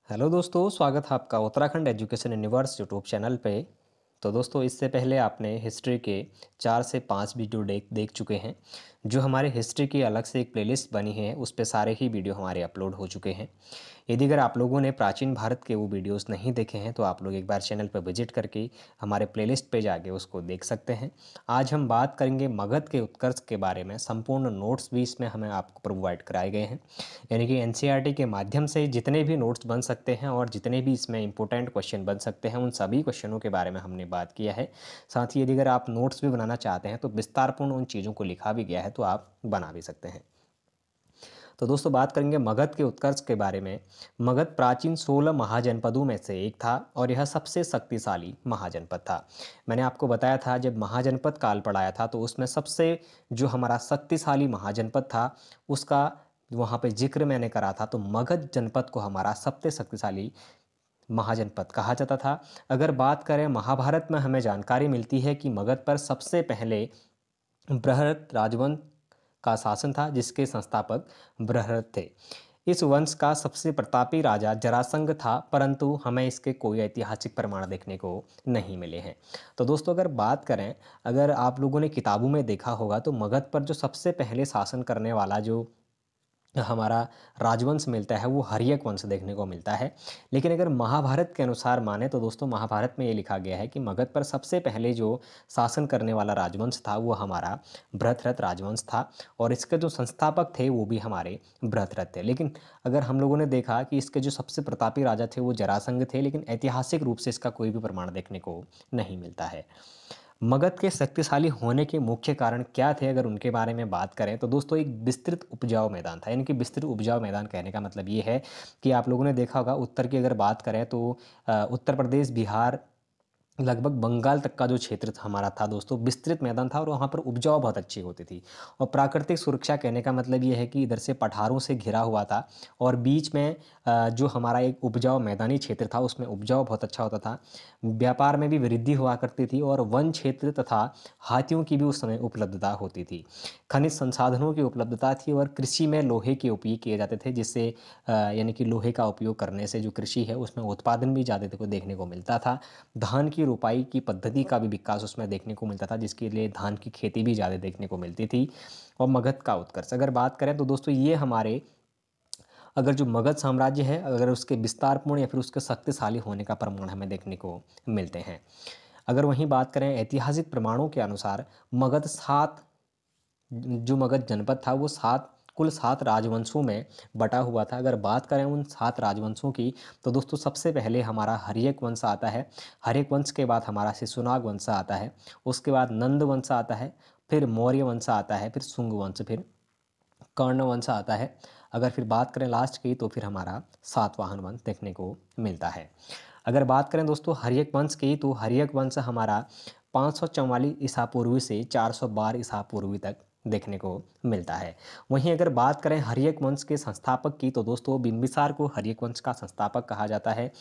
Hello दोस्तों, स्वागत है आपका Uttarakhand education universe YouTube channel पे। तो दोस्तों, इससे पहले आपने हिस्ट्री के 4 से 5 वीडियो देख देख चुके हैं। जो हमारे हिस्ट्री की अलग से एक प्लेलिस्ट बनी है, उस पे सारे ही वीडियो हमारे अपलोड हो चुके हैं। यदि अगर आप लोगों ने प्राचीन भारत के वो वीडियोस नहीं देखे हैं, तो आप लोग एक बार चैनल पर विजिट करके हमारे प्लेलिस्ट पे जाके उसको देख सकते हैं। आज हम बात करेंगे मगध के उत्कर्ष के बारे में। संपूर्ण नोट्स भी इसमें हमें आपको प्रोवाइड कराए गए हैं, यानी कि एनसीईआरटी के माध्यम से जितने भी नोट्स बन सकते हैं और जितने भी इसमें इंपॉर्टेंट क्वेश्चन बन सकते हैं, उन सभी क्वेश्चनों के बारे में हमने बात किया है। साथ ही यदि अगर आप नोट्स भी बनाना चाहते हैं तो विस्तारपूर्ण उन चीज़ों को लिखा भी गया है, तो आप बना भी सकते हैं। तो दोस्तों, बात करेंगे मगध के उत्कर्ष के बारे में। मगध प्राचीन 16 महाजनपदों में से एक था और यह सबसे शक्तिशाली महाजनपद था। मैंने आपको बताया था, जब महाजनपद काल पढ़ाया था तो उसमें सबसे जो हमारा शक्तिशाली महाजनपद था, उसका वहाँ पे जिक्र मैंने करा था। तो मगध जनपद को हमारा सबसे शक्तिशाली महाजनपद कहा जाता था। अगर बात करें महाभारत में, हमें जानकारी मिलती है कि मगध पर सबसे पहले बृहद राजवंश का शासन था, जिसके संस्थापक बृहद थे। इस वंश का सबसे प्रतापी राजा जरासंध था, परंतु हमें इसके कोई ऐतिहासिक प्रमाण देखने को नहीं मिले हैं। तो दोस्तों, अगर बात करें, अगर आप लोगों ने किताबों में देखा होगा, तो मगध पर जो सबसे पहले शासन करने वाला जो हमारा राजवंश मिलता है, वो हर्यक वंश देखने को मिलता है। लेकिन अगर महाभारत के अनुसार माने तो दोस्तों, महाभारत में ये लिखा गया है कि मगध पर सबसे पहले जो शासन करने वाला राजवंश था, वो हमारा बृहद्रथ राजवंश था और इसके जो संस्थापक थे वो भी हमारे बृहद्रथ थे। लेकिन अगर हम लोगों ने देखा कि इसके जो सबसे प्रतापी राजा थे वो जरासंध थे, लेकिन ऐतिहासिक रूप से इसका कोई भी प्रमाण देखने को नहीं मिलता है। मगध के शक्तिशाली होने के मुख्य कारण क्या थे, अगर उनके बारे में बात करें तो दोस्तों, एक विस्तृत उपजाऊ मैदान था। यानी कि विस्तृत उपजाऊ मैदान कहने का मतलब ये है कि आप लोगों ने देखा होगा, उत्तर की अगर बात करें तो उत्तर प्रदेश, बिहार, लगभग बंगाल तक का जो क्षेत्र हमारा था दोस्तों, विस्तृत मैदान था और वहाँ पर उपजाऊ बहुत अच्छी होती थी। और प्राकृतिक सुरक्षा कहने का मतलब ये है कि इधर से पठारों से घिरा हुआ था और बीच में जो हमारा एक उपजाऊ मैदानी क्षेत्र था, उसमें उपजाऊ बहुत अच्छा होता था। व्यापार में भी वृद्धि हुआ करती थी और वन क्षेत्र तथा हाथियों की भी उस समय उपलब्धता होती थी। खनिज संसाधनों की उपलब्धता थी और कृषि में लोहे के उपयोग किए जाते थे, जिससे यानी कि लोहे का उपयोग करने से जो कृषि है उसमें उत्पादन भी ज़्यादा देखने को मिलता था। धान की रोपाई की पद्धति का भी विकास उसमें देखने को मिलता था, जिसके लिए धान की खेती भी ज़्यादा देखने को मिलती थी। और मगध का उत्कर्ष अगर बात करें तो दोस्तों, ये हमारे अगर जो मगध साम्राज्य है, अगर उसके विस्तारपूर्ण या फिर उसके शक्तिशाली होने का प्रमाण हमें देखने को मिलते हैं। अगर वहीं बात करें ऐतिहासिक प्रमाणों के अनुसार, मगध सात जो मगध जनपद था वो कुल 7 राजवंशों में बटा हुआ था। अगर बात करें उन 7 राजवंशों की, तो दोस्तों सबसे पहले हमारा हर्यक वंश आता है। हर्यक वंश के बाद हमारा शिशुनाग वंश आता है। उसके बाद नंद वंश आता है, फिर मौर्य वंश आता है, फिर शुंग वंश, फिर कर्ण वंश आता है। अगर फिर बात करें लास्ट की, तो फिर हमारा सातवाहन वंश देखने को मिलता है। अगर बात करें दोस्तों हर्यक वंश की, तो हर्यक वंश हमारा 544 ईसा पूर्वी से 412 ईसा पूर्वी तक देखने को मिलता है। वहीं अगर बात करें हर्यक वंश के संस्थापक की, तो दोस्तों बिंबिसार को हर्यक वंश का संस्थापक कहा जाता है।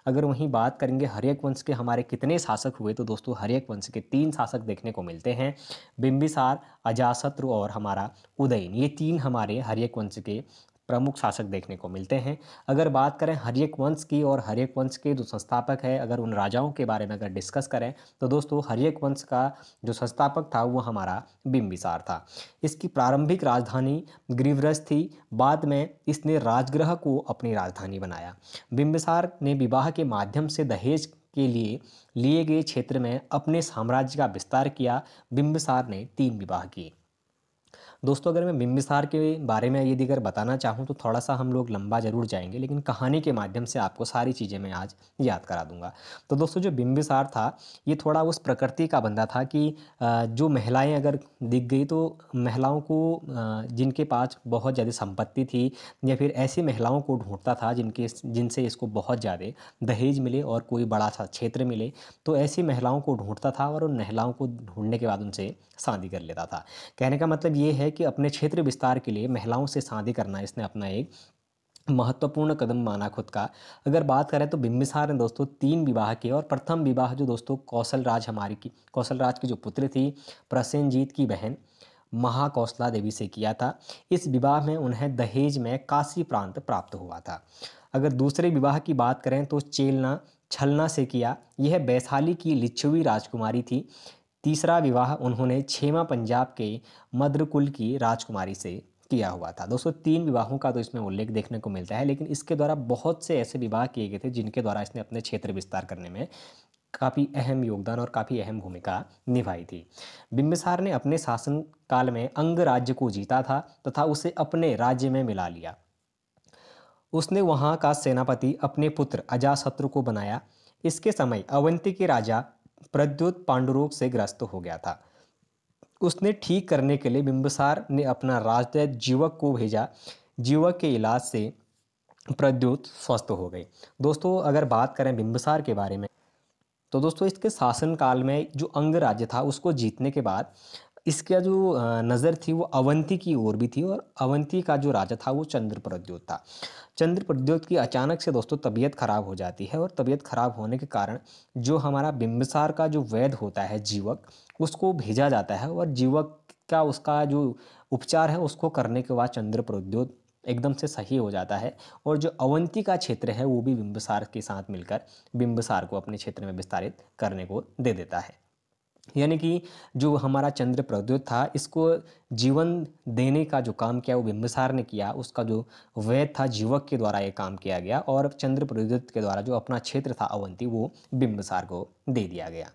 अगर वहीं बात करेंगे हर्यक वंश के हमारे कितने शासक हुए, तो दोस्तों हर्यक वंश के 3 शासक देखने को मिलते हैं। बिंबिसार, अजातशत्रु और हमारा उदयन, ये 3 हमारे हर्यक वंश के प्रमुख शासक देखने को मिलते हैं। अगर बात करें हर्यक वंश की और हर्यक वंश के जो संस्थापक है, अगर उन राजाओं के बारे में अगर डिस्कस करें, तो दोस्तों हर्यक वंश का जो संस्थापक था वो हमारा बिंबिसार था। इसकी प्रारंभिक राजधानी ग्रीवरज थी। बाद में इसने राजगृह को अपनी राजधानी बनाया। बिंबिसार ने विवाह के माध्यम से दहेज के लिए गए क्षेत्र में अपने साम्राज्य का विस्तार किया। बिंबिसार ने 3 विवाह किए। दोस्तों, अगर मैं बिंबिसार के बारे में यदि अगर बताना चाहूँ, तो थोड़ा सा हम लोग लंबा ज़रूर जाएंगे, लेकिन कहानी के माध्यम से आपको सारी चीज़ें मैं आज याद करा दूंगा। तो दोस्तों, जो बिंबिसार था, ये थोड़ा उस प्रकृति का बंदा था कि जो महिलाएं अगर दिख गई, तो महिलाओं को जिनके पास बहुत ज़्यादा संपत्ति थी या फिर ऐसी महिलाओं को ढूंढता था जिनसे इसको बहुत ज़्यादा दहेज मिले और कोई बड़ा सा क्षेत्र मिले, तो ऐसी महिलाओं को ढूंढता था और उन महिलाओं को ढूंढने के बाद उनसे शादी कर लेता था। कहने का मतलब ये है कि अपने क्षेत्र विस्तार के लिए महिलाओं से शादी करना इसने अपना एक महत्वपूर्ण कदम माना खुद का। अगर बात करें तो बिंबिसार ने दोस्तों 3 विवाह किए और प्रथम विवाह जो दोस्तों कौशल राज की जो पुत्री थी, प्रसेनजीत की बहन महाकौशला देवी से किया था। इस विवाह में उन्हें दहेज में काशी प्रांत प्राप्त हुआ था। अगर दूसरे विवाह की बात करें तो चेलना छलना से किया। यह वैशाली की लिच्छवी राजकुमारी थी। तीसरा विवाह उन्होंने छेमा पंजाब के मद्रकुल की राजकुमारी से किया हुआ था। दोस्तों 3 विवाहों का तो इसमें उल्लेख देखने को मिलता है, लेकिन इसके द्वारा बहुत से ऐसे विवाह किए गए थे जिनके द्वारा इसने अपने क्षेत्र विस्तार करने में काफ़ी अहम योगदान और काफ़ी अहम भूमिका निभाई थी। बिंबिसार ने अपने शासन काल में अंग राज्य को जीता था तथा उसे अपने राज्य में मिला लिया। उसने वहाँ का सेनापति अपने पुत्र अजाशत्रु को बनाया। इसके समय अवंती के राजा प्रद्योत पांडुरोग से ग्रस्त हो गया था। उसने ठीक करने के लिए बिंबिसार ने अपना राजदूत जीवक को भेजा। जीवक के इलाज से प्रद्योत स्वस्थ हो गए। दोस्तों अगर बात करें बिंबिसार के बारे में, तो दोस्तों इसके शासनकाल में जो अंग राज्य था उसको जीतने के बाद इसका जो नज़र थी वो अवंती की ओर भी थी, और अवंती का जो राजा था वो चंद्रप्रद्योत था। चंद्रप्रद्योत की अचानक से दोस्तों तबीयत खराब हो जाती है, और तबीयत खराब होने के कारण जो हमारा बिंबिसार का जो वैद्य होता है जीवक, उसको भेजा जाता है, और जीवक का उसका जो उपचार है उसको करने के बाद चंद्रप्रद्योत एकदम से सही हो जाता है, और जो अवंती का क्षेत्र है वो भी बिंबिसार के साथ मिलकर बिंबिसार को अपने क्षेत्र में विस्तारित करने को दे देता है। यानी कि जो हमारा चंद्रप्रद्योत था इसको जीवन देने का जो काम किया वो बिंबिसार ने किया। उसका जो वैद्य था जीवक के द्वारा ये काम किया गया, और चंद्रप्रद्योत के द्वारा जो अपना क्षेत्र था अवंती वो बिंबिसार को दे दिया गया।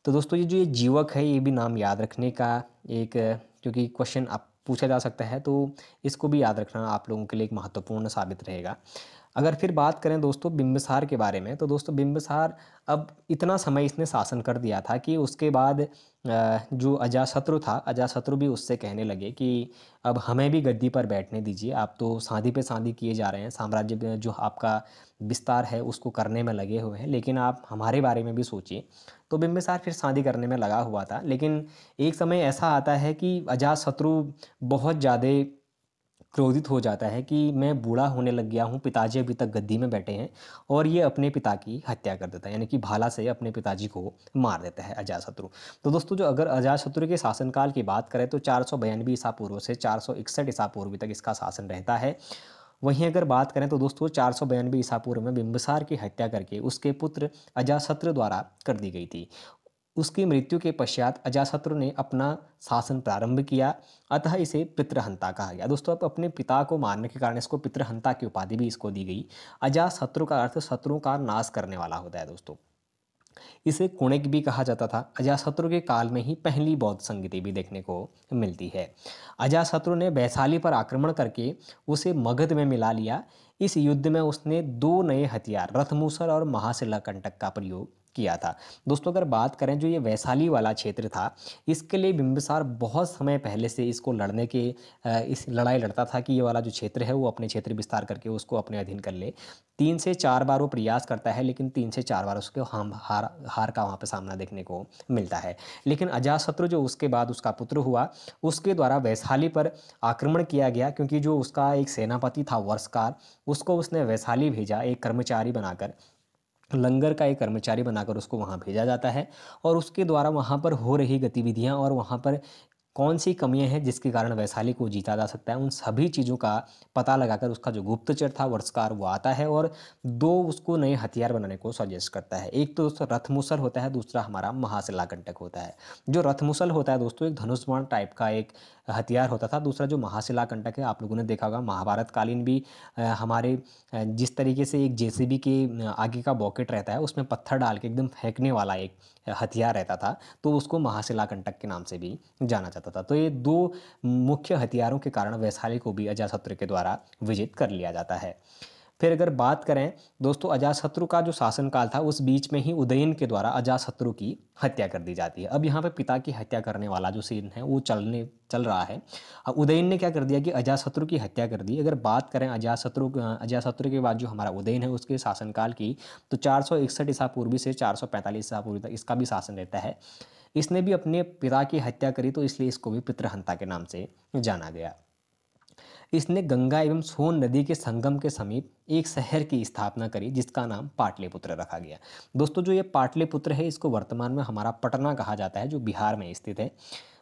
तो दोस्तों ये जो ये जीवक है ये भी नाम याद रखने का एक, क्योंकि क्वेश्चन आप पूछा जा सकता है, तो इसको भी याद रखना आप लोगों के लिए एक महत्वपूर्ण साबित रहेगा। अगर फिर बात करें दोस्तों बिंबिसार के बारे में, तो दोस्तों बिंबिसार अब इतना समय इसने शासन कर दिया था कि उसके बाद जो अजाशत्रु था, अजाशत्रु भी उससे कहने लगे कि अब हमें भी गद्दी पर बैठने दीजिए, आप तो शादी पे शादी किए जा रहे हैं, साम्राज्य में जो आपका विस्तार है उसको करने में लगे हुए हैं, लेकिन आप हमारे बारे में भी सोचिए। तो बिंबिसार फिर शादी करने में लगा हुआ था, लेकिन एक समय ऐसा आता है कि अजातशत्रु बहुत ज़्यादा क्रोधित हो जाता है कि मैं बूढ़ा होने लग गया हूँ, पिताजी अभी तक गद्दी में बैठे हैं, और ये अपने पिता की हत्या कर देता है, यानी कि भाला से अपने पिताजी को मार देता है अजातशत्रु। तो दोस्तों जो अगर अजातशत्रु के शासनकाल की बात करें तो 492 ईसा पूर्व से 461 ईसा पूर्व तक इसका शासन रहता है। वहीं अगर बात करें तो दोस्तों 492 ईसा पूर्व में बिंबिसार की हत्या करके उसके पुत्र अजातशत्रु द्वारा कर दी गई थी। उसकी मृत्यु के पश्चात अजातशत्रु ने अपना शासन प्रारंभ किया, अतः इसे पितृहंता कहा गया। दोस्तों अब अपने पिता को मारने के कारण इसको पितृहंता की उपाधि भी इसको दी गई। अजातशत्रु का अर्थ शत्रु का नाश करने वाला होता है दोस्तों। इसे कुणिक भी कहा जाता था। अजातशत्रु के काल में ही पहली बौद्ध संगति भी देखने को मिलती है। अजातशत्रु ने वैशाली पर आक्रमण करके उसे मगध में मिला लिया। इस युद्ध में उसने 2 नए हथियार रथमूसर और महाशिला कंटक का प्रयोग किया था। दोस्तों अगर बात करें जो ये वैशाली वाला क्षेत्र था, इसके लिए बिंबिसार बहुत समय पहले से इसको लड़ने के इस लड़ाई लड़ता था कि ये वाला जो क्षेत्र है वो अपने क्षेत्र विस्तार करके उसको अपने अधीन कर ले। 3 से 4 बार वो प्रयास करता है, लेकिन 3 से 4 बार उसको हार का वहाँ पे सामना देखने को मिलता है। लेकिन अजातशत्रु जो उसके बाद उसका पुत्र हुआ, उसके द्वारा वैशाली पर आक्रमण किया गया, क्योंकि जो उसका एक सेनापति था वर्षकार, उसको उसने वैशाली भेजा एक कर्मचारी बनाकर, लंगर का एक कर्मचारी बनाकर उसको वहाँ भेजा जाता है, और उसके द्वारा वहाँ पर हो रही गतिविधियाँ और वहाँ पर कौन सी कमियां हैं जिसके कारण वैशाली को जीता जा सकता है, उन सभी चीज़ों का पता लगाकर उसका जो गुप्तचर था वर्षकार वो आता है, और 2 उसको नए हथियार बनाने को सजेस्ट करता है। एक तो दोस्तों रथमूसल होता है, दूसरा हमारा महाशिला कंटक होता है। जो रथमूसल होता है दोस्तों एक धनुष बाण टाइप का एक हथियार होता था। दूसरा जो महाशिला कंटक है, आप लोगों ने देखा होगा महाभारत कालीन भी हमारे जिस तरीके से एक जेसीबी के आगे का बॉकेट रहता है उसमें पत्थर डाल के एकदम फेंकने वाला एक हथियार रहता था, तो उसको महाशिला कंटक के नाम से भी जाना जाता था। तो ये 2 मुख्य हथियारों के कारण वैशाली को भी अजातशत्रु के द्वारा विजित कर लिया जाता है। फिर अगर बात करें दोस्तों अजातशत्रु का जो शासनकाल था उस बीच में ही उदयन के द्वारा अजातशत्रु की हत्या कर दी जाती है। अब यहाँ पे पिता की हत्या करने वाला जो सीन है वो चल रहा है। अब उदयन ने क्या कर दिया कि अजातशत्रु की हत्या कर दी। अगर बात करें अजातशत्रु के बाद जो हमारा उदयन है उसके शासनकाल की, तो 461 ईसा पूर्वी से 445 ईसा पूर्वी तक इसका भी शासन रहता है। इसने भी अपने पिता की हत्या करी, तो इसलिए इसको भी पितृहंता के नाम से जाना गया। इसने गंगा एवं सोन नदी के संगम के समीप एक शहर की स्थापना करी जिसका नाम पाटलिपुत्र रखा गया। दोस्तों जो ये पाटलिपुत्र है इसको वर्तमान में हमारा पटना कहा जाता है, जो बिहार में स्थित है।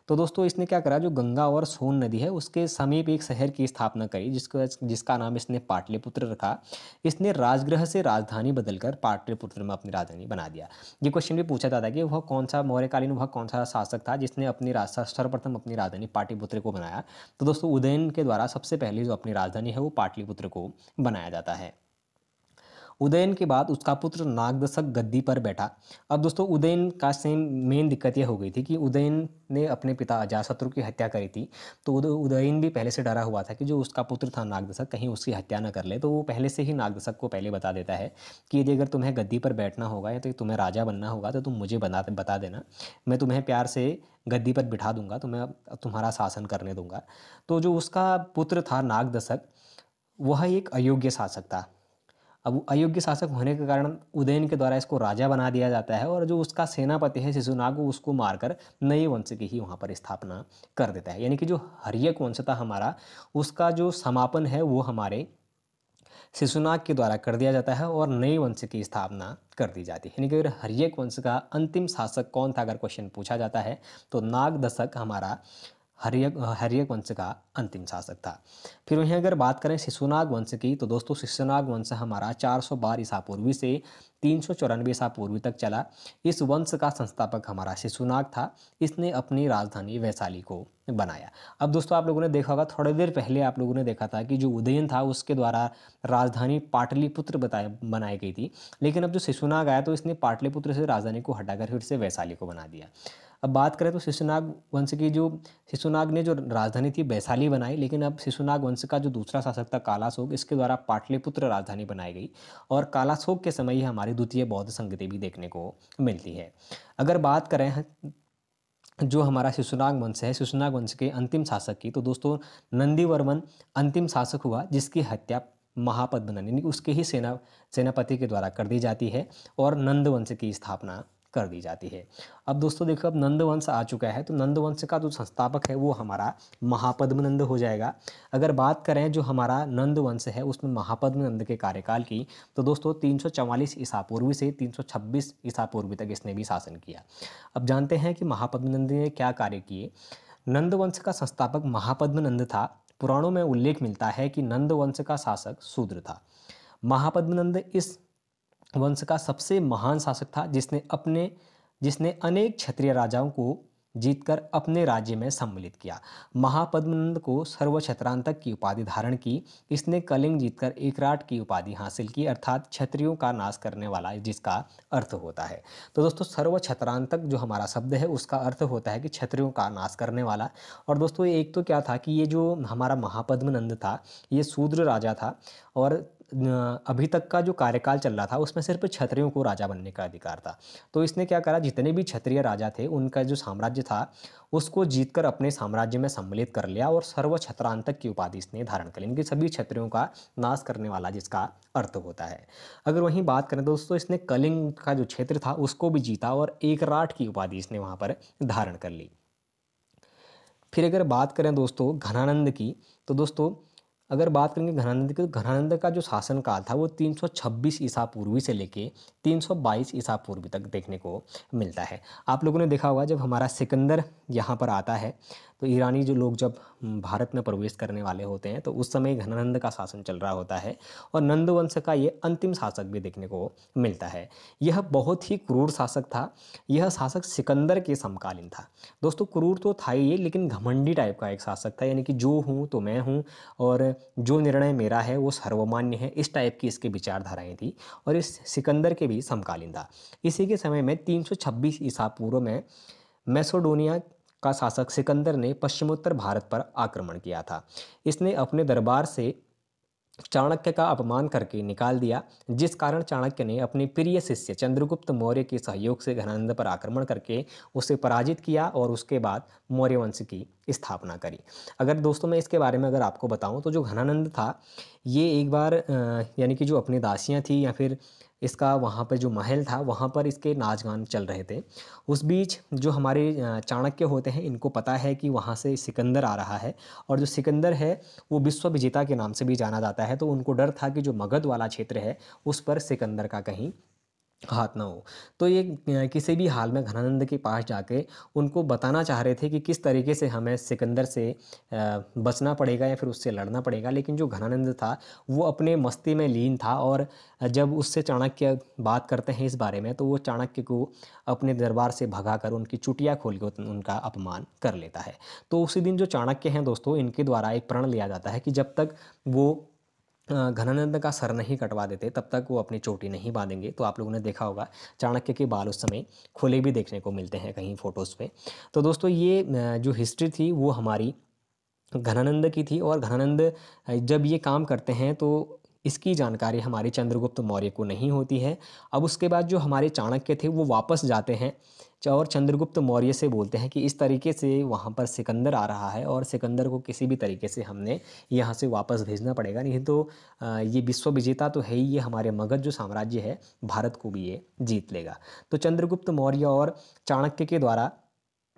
तो दोस्तों इसने क्या करा, जो गंगा और सोन नदी है उसके समीप एक शहर की स्थापना करी, जिसका नाम इसने पाटलिपुत्र रखा। इसने राजगृह से राजधानी बदलकर पाटलिपुत्र में अपनी राजधानी बना दिया। ये क्वेश्चन भी पूछा जाता है कि वह कौन सा मौर्यकालीन वह कौन सा शासक था जिसने सर्वप्रथम अपनी राजधानी पाटलिपुत्र को बनाया। तो दोस्तों उदयन के द्वारा सबसे पहले जो अपनी राजधानी है वो पाटलिपुत्र को बनाया जाता है। उदयन के बाद उसका पुत्र नागदशक गद्दी पर बैठा। अब दोस्तों उदयन का सेम मेन दिक्कत यह हो गई थी कि उदयन ने अपने पिता अजातशत्रु की हत्या करी थी। तो उदयन भी पहले से डरा हुआ था कि जो उसका पुत्र था नागदशक कहीं उसकी हत्या न कर ले। तो वो पहले से ही नागदशक को पहले बता देता है कि यदि अगर तुम्हें गद्दी पर बैठना होगा या तो तुम्हें राजा बनना होगा तो तुम मुझे बता देना, मैं तुम्हें प्यार से गद्दी पर बिठा दूंगा, तुम्हें तुम्हारा शासन करने दूंगा। तो जो उसका पुत्र था नागदशक, वह एक अयोग्य शासक था। अब वो अयोग्य शासक होने के कारण उदयन के द्वारा इसको राजा बना दिया जाता है, और जो उसका सेनापति है शिशुनाग वो उसको मारकर नए वंश की ही वहाँ पर स्थापना कर देता है। यानी कि जो हर्यक वंश था हमारा, उसका जो समापन है वो हमारे शिशुनाग के द्वारा कर दिया जाता है और नए वंश की स्थापना कर दी जाती है। यानी कि अगर हर्यक वंश का अंतिम शासक कौन था अगर क्वेश्चन पूछा जाता है तो नागदशक हमारा हर्यक वंश का अंतिम शासक था। फिर वहीं अगर बात करें शिशुनाग वंश की तो दोस्तों शिशुनाग वंश हमारा 412 ईसा पूर्वी से 394 ईसा पूर्वी तक चला। इस वंश का संस्थापक हमारा शिशुनाग था। इसने अपनी राजधानी वैशाली को बनाया। अब दोस्तों आप लोगों ने देखा होगा, थोड़ी देर पहले आप लोगों ने देखा था कि जो उदयन था उसके द्वारा राजधानी पाटलिपुत्र बनाई गई थी, लेकिन अब जो शिशुनाग आया तो इसने पाटलिपुत्र से राजधानी को हटाकर फिर से वैशाली को बना दिया। अब बात करें तो शिशुनाग वंश की जो शिशुनाग ने जो राजधानी थी वैशाली बनाई, लेकिन अब शिशुनाग वंश का जो दूसरा शासक था कालाशोक, इसके द्वारा पाटलिपुत्र राजधानी बनाई गई। और कालाशोक के समय ही हमारी द्वितीय बौद्ध संगति भी देखने को मिलती है। अगर बात करें जो हमारा शिशुनाग वंश है, शिशुनाग वंश के अंतिम शासक की, तो दोस्तों नंदीवर्मन अंतिम शासक हुआ जिसकी हत्या महापद्मनंद यानी उसके ही सेनापति के द्वारा कर दी जाती है और नंद वंश की स्थापना कर दी जाती है। अब दोस्तों देखो, अब नंद वंश आ चुका है तो नंद वंश का जो संस्थापक है वो हमारा महापद्मनंद हो जाएगा। अगर बात करें जो हमारा नंद वंश है उसमें महापद्मनंद के कार्यकाल की, तो दोस्तों 344 ईसा पूर्वी से 326 ईसा पूर्वी तक इसने भी शासन किया। अब जानते हैं कि महापद्मनंद ने क्या कार्य किए। नंद वंश का संस्थापक महापद्मनंद था। पुराणों में उल्लेख मिलता है कि नंद वंश का शासक शूद्र था। महापद्मनंद इस वंश का सबसे महान शासक था जिसने अनेक क्षत्रिय राजाओं को जीतकर अपने राज्य में सम्मिलित किया। महापद्मनंद को सर्वक्षत्रांतक की उपाधि धारण की। इसने कलिंग जीतकर एकराट की उपाधि हासिल की, अर्थात क्षत्रियों का नाश करने वाला, जिसका अर्थ होता है। तो दोस्तों सर्वक्षत्रांतक जो हमारा शब्द है उसका अर्थ होता है कि क्षत्रियों का नाश करने वाला। और दोस्तों एक तो क्या था कि ये जो हमारा महापद्मनंद था ये शूद्र राजा था, और अभी तक का जो कार्यकाल चल रहा था उसमें सिर्फ क्षत्रियों को राजा बनने का अधिकार था। तो इसने क्या करा, जितने भी क्षत्रिय राजा थे उनका जो साम्राज्य था उसको जीतकर अपने साम्राज्य में सम्मिलित कर लिया और सर्वक्षत्रांतक की उपाधि इसने धारण कर ली, इनके सभी क्षत्रियों का नाश करने वाला, जिसका अर्थ होता है। अगर वहीं बात करें दोस्तों, इसने कलिंग का जो क्षेत्र था उसको भी जीता और एकराट की उपाधि इसने वहाँ पर धारण कर ली। फिर अगर बात करें दोस्तों घनानंद की, तो दोस्तों अगर बात करेंगे घनानंद की, तो घनानंद का जो शासनकाल था वो 326 ईसा पूर्वी से लेके 322 ईसा पूर्वी तक देखने को मिलता है। आप लोगों ने देखा होगा जब हमारा सिकंदर यहाँ पर आता है तो ईरानी जो लोग जब भारत में प्रवेश करने वाले होते हैं तो उस समय घनानंद का शासन चल रहा होता है और नंद वंश का ये अंतिम शासक भी देखने को मिलता है। यह बहुत ही क्रूर शासक था। यह शासक सिकंदर के समकालीन था। दोस्तों क्रूर तो था ही ये, लेकिन घमंडी टाइप का एक शासक था, यानी कि जो हूँ तो मैं हूँ और जो निर्णय मेरा है वो सर्वमान्य है, इस टाइप की इसकी विचारधाराएं थी और इस सिकंदर के भी समकालीन था। इसी के समय में 326 ईसा पूर्व में मैसेडोनिया का शासक सिकंदर ने पश्चिमोत्तर भारत पर आक्रमण किया था। इसने अपने दरबार से चाणक्य का अपमान करके निकाल दिया, जिस कारण चाणक्य ने अपने प्रिय शिष्य चंद्रगुप्त मौर्य के सहयोग से घनानंद पर आक्रमण करके उसे पराजित किया और उसके बाद मौर्य वंश की स्थापना करी। अगर दोस्तों मैं इसके बारे में अगर आपको बताऊं तो जो घनानंद था ये एक बार यानी कि जो अपनी दासियां थी या फिर इसका वहाँ पर जो महल था वहाँ पर इसके नाच गान चल रहे थे। उस बीच जो हमारे चाणक्य होते हैं इनको पता है कि वहाँ से सिकंदर आ रहा है और जो सिकंदर है वो विश्व विजेता के नाम से भी जाना जाता है, तो उनको डर था कि जो मगध वाला क्षेत्र है उस पर सिकंदर का कहीं हाथ ना हो। तो ये किसी भी हाल में घनानंद के पास जाके उनको बताना चाह रहे थे कि किस तरीके से हमें सिकंदर से बचना पड़ेगा या फिर उससे लड़ना पड़ेगा। लेकिन जो घनानंद था वो अपने मस्ती में लीन था, और जब उससे चाणक्य बात करते हैं इस बारे में, तो वो चाणक्य को अपने दरबार से भगाकर उनकी चुटिया खोल के उनका अपमान कर लेता है। तो उसी दिन जो चाणक्य हैं दोस्तों, इनके द्वारा एक प्रण लिया जाता है कि जब तक वो घनानंद का सर नहीं कटवा देते तब तक वो अपनी चोटी नहीं बांधेंगे। तो आप लोगों ने देखा होगा चाणक्य के बाल उस समय खुले भी देखने को मिलते हैं कहीं फ़ोटोज़ पे। तो दोस्तों ये जो हिस्ट्री थी वो हमारी घनानंद की थी, और घनानंद जब ये काम करते हैं तो इसकी जानकारी हमारे चंद्रगुप्त मौर्य को नहीं होती है। अब उसके बाद जो हमारे चाणक्य थे वो वापस जाते हैं और चंद्रगुप्त मौर्य से बोलते हैं कि इस तरीके से वहाँ पर सिकंदर आ रहा है, और सिकंदर को किसी भी तरीके से हमने यहाँ से वापस भेजना पड़ेगा, नहीं तो ये विश्व विजेता तो है ही, ये हमारे मगध जो साम्राज्य है भारत को भी ये जीत लेगा। तो चंद्रगुप्त मौर्य और चाणक्य के द्वारा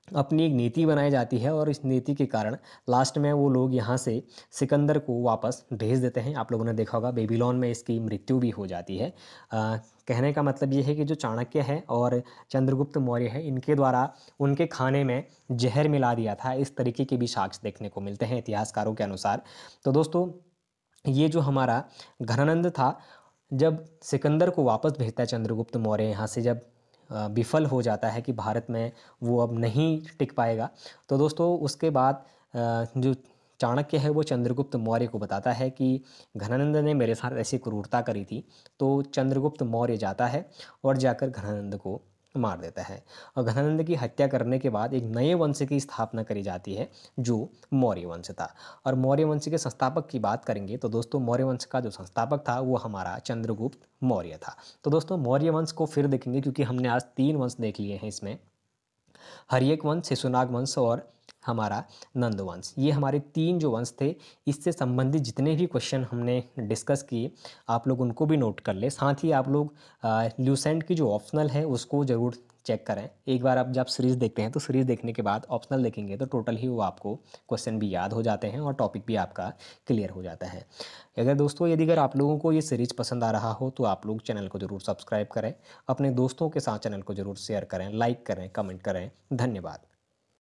अपनी एक नीति बनाई जाती है, और इस नीति के कारण लास्ट में वो लोग यहाँ से सिकंदर को वापस भेज देते हैं। आप लोगों ने देखा होगा बेबीलोन में इसकी मृत्यु भी हो जाती है। कहने का मतलब ये है कि जो चाणक्य है और चंद्रगुप्त मौर्य है, इनके द्वारा उनके खाने में जहर मिला दिया था, इस तरीके के भी साक्ष्य देखने को मिलते हैं इतिहासकारों के अनुसार। तो दोस्तों ये जो हमारा घनानंद था, जब सिकंदर को वापस भेजता है चंद्रगुप्त मौर्य यहाँ से, जब विफल हो जाता है कि भारत में वो अब नहीं टिक पाएगा, तो दोस्तों उसके बाद जो चाणक्य है वो चंद्रगुप्त मौर्य को बताता है कि घनानंद ने मेरे साथ ऐसी क्रूरता करी थी। तो चंद्रगुप्त मौर्य जाता है और जाकर घनानंद को मार देता है, और घनानंद की हत्या करने के बाद एक नए वंश की स्थापना करी जाती है जो मौर्य वंश था। और मौर्य वंश के संस्थापक की बात करेंगे तो दोस्तों मौर्य वंश का जो संस्थापक था वो हमारा चंद्रगुप्त मौर्य था। तो दोस्तों मौर्य वंश को फिर देखेंगे, क्योंकि हमने आज 3 वंश देख लिए हैं इसमें, हर्यक वंश, शिशुनाग वंश और हमारा नंद वंश। ये हमारे 3 जो वंश थे, इससे संबंधित जितने भी क्वेश्चन हमने डिस्कस किए आप लोग उनको भी नोट कर लें। साथ ही आप लोग ल्यूसेंट की जो ऑप्शनल है उसको ज़रूर चेक करें। एक बार आप जब सीरीज़ देखते हैं तो सीरीज़ देखने के बाद ऑप्शनल देखेंगे तो टोटल ही वो आपको क्वेश्चन भी याद हो जाते हैं और टॉपिक भी आपका क्लियर हो जाता है। अगर दोस्तों यदि अगर आप लोगों को ये सीरीज़ पसंद आ रहा हो तो आप लोग चैनल को ज़रूर सब्सक्राइब करें, अपने दोस्तों के साथ चैनल को ज़रूर शेयर करें, लाइक करें, कमेंट करें। धन्यवाद।